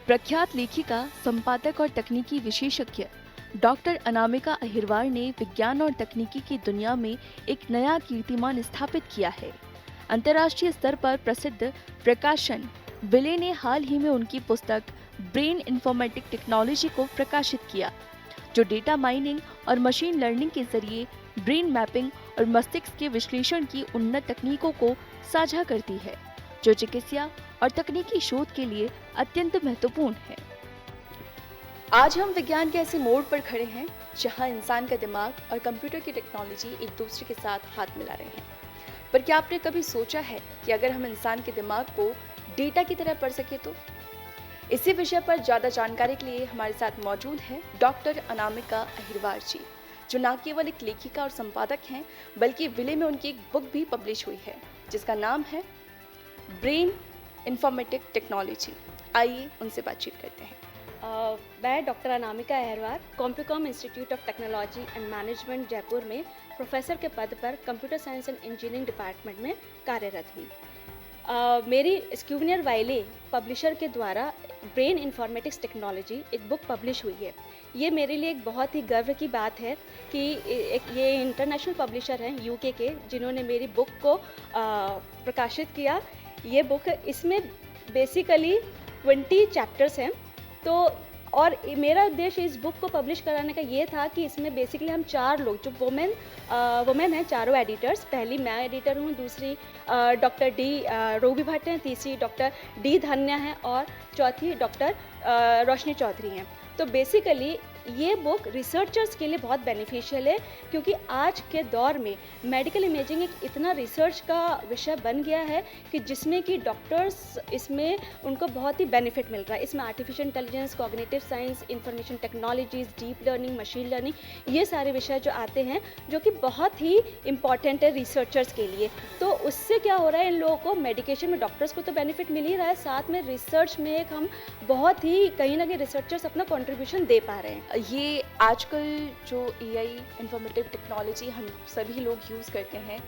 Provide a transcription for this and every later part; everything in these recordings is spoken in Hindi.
प्रख्यात लेखिका, संपादक और तकनीकी विशेषज्ञ डॉक्टर अनामिका अहिरवार ने विज्ञान और तकनीकी की दुनिया में एक नया कीर्तिमान स्थापित किया है। अंतर्राष्ट्रीय स्तर पर प्रसिद्ध प्रकाशन विले ने हाल ही में उनकी पुस्तक ब्रेन इन्फॉर्मेटिक टेक्नोलॉजी को प्रकाशित किया, जो डेटा माइनिंग और मशीन लर्निंग के जरिए ब्रेन मैपिंग और मस्तिष्क के विश्लेषण की उन्नत तकनीकों को साझा करती है, जो चिकित्सा और तकनीकी शोध के लिए अत्यंत महत्वपूर्ण है। आज हम विज्ञान के ऐसे मोड़ पर खड़े हैं जहां इंसान का दिमाग और कंप्यूटर की टेक्नोलॉजी एक दूसरे के साथ हाथ मिला रहे हैं। पर क्या आपने कभी सोचा है कि अगर हम इंसान के दिमाग को डेटा की तरह पढ़ सके तो? इसी विषय पर ज़्यादा जानकारी के लिए हमारे साथ मौजूद है डॉक्टर अनामिका अहिरवार जी, जो न केवल एक लेखिका और संपादक हैं, बल्कि विले में उनकी एक बुक भी पब्लिश हुई है जिसका नाम है ब्रेन इन्फॉर्मेटिक टेक्नोलॉजी। आइए उनसे बातचीत करते हैं। मैं doctor Anamika Ahirwar Compucom institute of technology and management Jaipur में प्रोफेसर के पद पर computer science and engineering department में कार्यरत हूँ। मेरी स्क्यूनियर वाइले पब्लिशर के द्वारा ब्रेन इन्फॉर्मेटिक्स टेक्नोलॉजी एक बुक पब्लिश हुई है। ये मेरे लिए एक बहुत ही गर्व की बात है कि ये इंटरनेशनल पब्लिशर हैं यूके के, जिन्होंने मेरी बुक को प्रकाशित किया। ये बुक, इसमें बेसिकली 20 चैप्टर्स हैं। तो और मेरा उद्देश्य इस बुक को पब्लिश कराने का ये था कि इसमें बेसिकली हम 4 लोग, जो वुमेन हैं, चारों एडिटर्स, पहली मैं एडिटर हूँ, दूसरी डॉक्टर डी रोबी भट्ट हैं, तीसरी डॉक्टर डी धन्या हैं और चौथी डॉक्टर रोशनी चौधरी हैं। तो बेसिकली ये बुक रिसर्चर्स के लिए बहुत बेनिफिशियल है, क्योंकि आज के दौर में मेडिकल इमेजिंग एक इतना रिसर्च का विषय बन गया है कि जिसमें कि डॉक्टर्स, इसमें उनको बहुत ही बेनिफिट मिल रहा है। इसमें artificial intelligence, cognitive science, information technologies, deep learning, machine learning, ये सारे विषय जो आते हैं, जो कि बहुत ही इंपॉर्टेंट है रिसर्चर्स के लिए। तो उससे क्या हो रहा है, इन लोगों को मेडिकेशन में डॉक्टर्स को तो बेनिफिट मिल ही रहा है, साथ में रिसर्च में एक हम बहुत ही कहीं ना कहीं रिसर्चर्स अपना कॉन्ट्रीब्यूशन दे पा रहे हैं। ये आजकल जो एआई इन्फॉर्मेटिव टेक्नोलॉजी हम सभी लोग यूज़ करते हैं,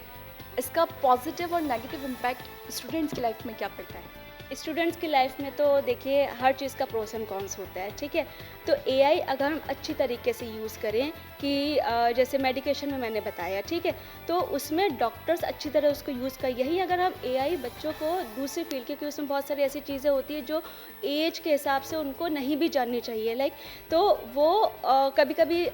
इसका पॉजिटिव और नेगेटिव इम्पैक्ट स्टूडेंट्स की लाइफ में क्या पड़ता है? स्टूडेंट्स की लाइफ में तो देखिए हर चीज़ का प्रोस एंड कॉन्स होता है, ठीक है। तो एआई अगर हम अच्छी तरीके से यूज़ करें कि जैसे मेडिकेशन में मैंने बताया, ठीक है, तो उसमें डॉक्टर्स अच्छी तरह उसको यूज़ कर, यही अगर हम एआई बच्चों को दूसरी फील्ड के, क्योंकि उसमें बहुत सारी ऐसी चीज़ें होती है जो एज के हिसाब से उनको नहीं भी जाननी चाहिए, लाइक, तो वो कभी कभी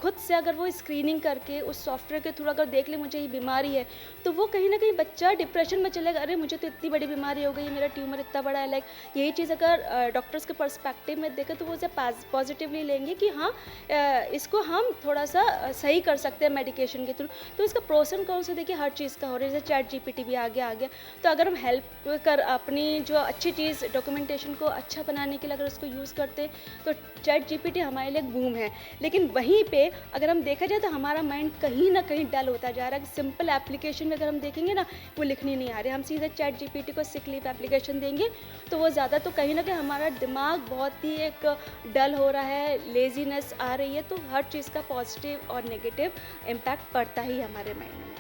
खुद से अगर वो स्क्रीनिंग करके उस सॉफ्टवेयर के थ्रू अगर देख ले मुझे ये बीमारी है, तो वो कहीं ना कहीं बच्चा डिप्रेशन में चलेगा, अरे मुझे तो इतनी बड़ी बीमारी हो गई, मेरा ट्यूमर इतना बड़ा है, लाइक, यही चीज़ अगर डॉक्टर्स के पर्सपेक्टिव में देखें तो वो उसे पॉजिटिवली लेंगे कि हाँ, इसको हम थोड़ा सा सही कर सकते हैं मेडिकेशन के थ्रू। तो इसका प्रोस एंड कॉन्स देखिए हर चीज़ का हो रहा है, जैसे चैट जीपीटी भी आ गया। तो अगर हम हेल्प कर अपनी जो अच्छी चीज़ डॉक्यूमेंटेशन को अच्छा बनाने के लिए अगर उसको यूज़ करते तो चैट जीपीटी हमारे लिए बूम है। लेकिन वहीं पे अगर हम देखा जाए तो हमारा माइंड कहीं ना कहीं डल होता जा रहा है। सिंपल एप्लीकेशन में अगर हम देखेंगे ना, वो लिखनी नहीं आ रही, हम सीधे चैट जीपीटी को सिक लीव एप्लीकेशन देंगे तो वो ज़्यादा, तो कहीं ना कहीं हमारा दिमाग बहुत ही एक डल हो रहा है, लेजीनेस आ रही है। तो हर चीज़ का पॉजिटिव और नेगेटिव इम्पैक्ट पड़ता ही हमारे माइंड में।